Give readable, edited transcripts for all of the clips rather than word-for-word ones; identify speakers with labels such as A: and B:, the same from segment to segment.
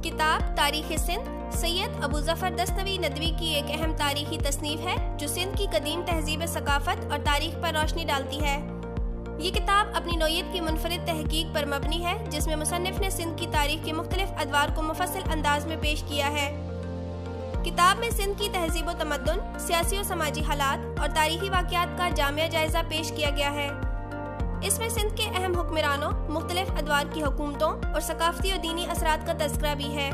A: किताब तारीख़ सिंध सैयद अबू ज़फ़र दस्तवी नदवी की एक अहम तारीख़ी तसनीफ़ है जो सिंध की कदीम तहज़ीब, सकाफ़त और तारीख़ पर रोशनी डालती है। ये किताब अपनी नौइयत की मुनफरिद तहकीक पर मबनी है, जिसमें मुसन्निफ़ ने सिंध की तारीख़ के मुख्तलिफ अदवार को मुफस्सिल अंदाज में पेश किया है। किताब में सिंध की तहज़ीब व तमद्दुन, सियासी और समाजी हालात और तारीख़ी वाक़यात का जामिया जायज़ा पेश किया गया है। इसमें सिंध के अहम हुक्मरानों, मुख्तलिफ अदवार की हुकूमतों और सकाफ़ती और दीनी असरात का तज़किरा भी है।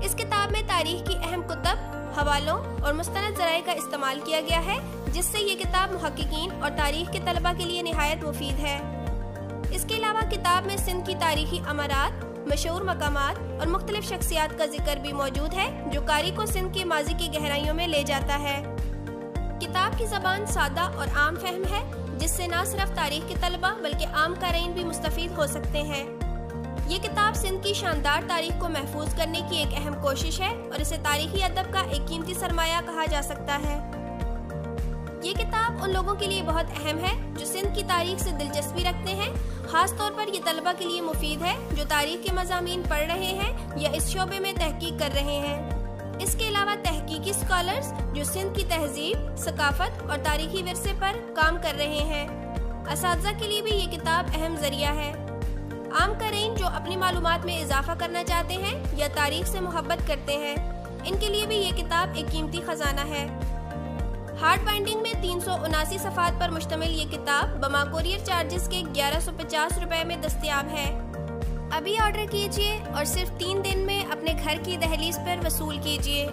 A: इस किताब में तारीख़ की अहम कुतब, हवालों और मुस्तनद ज़राए का इस्तेमाल किया गया है, जिससे ये किताब मुहक्किकीन और तारीख़ के तलबा के लिए निहायत मुफीद है। इसके अलावा किताब में सिंध की तारीख़ी अमारात, मशहूर मकामात और मुख्तलिफ शख्सियात का जिक्र भी मौजूद है, जो कारी को सिंध के माजी की गहराइयों में ले जाता है। किताब की ज़बान सादा और आम फहम है, जिससे न सिर्फ तारीख़ के तलबा बल्कि आम क़ारीन भी मुस्तफ़ीद हो सकते हैं। ये किताब सिंध की शानदार तारीख़ को महफूज करने की एक अहम कोशिश है और इसे तारीख़ी अदब का एक कीमती सरमाया कहा जा सकता है। ये किताब उन लोगों के लिए बहुत अहम है जो सिंध की तारीख़ से दिलचस्पी रखते हैं। ख़ास तौर पर ये तलबा के लिए मुफीद है जो तारीख़ के मज़ामीन पढ़ रहे हैं या इस शोबे में तहकीक कर रहे हैं। इसके अलावा तहकीकी स्कॉलर्स जो सिंध की तहज़ीब, सकाफ़त और तारीख़ी विरसे पर काम कर रहे हैं, असातिज़ा के लिए भी ये किताब अहम ज़रिया है। आम क़ारीन जो अपनी मालूमात में इजाफ़ा करना चाहते हैं या तारीख़ से मोहब्बत करते हैं, इनके लिए भी ये किताब एक कीमती ख़जाना है। हार्ड बाइंडिंग में 379 सफ़ात पर मुश्तमिल ये किताब बमा कोरियर चार्जेस के 1150 रुपए में दस्तयाब है। अभी ऑर्डर कीजिए और सिर्फ 3 दिन में अपने घर की दहलीज पर वसूल कीजिए।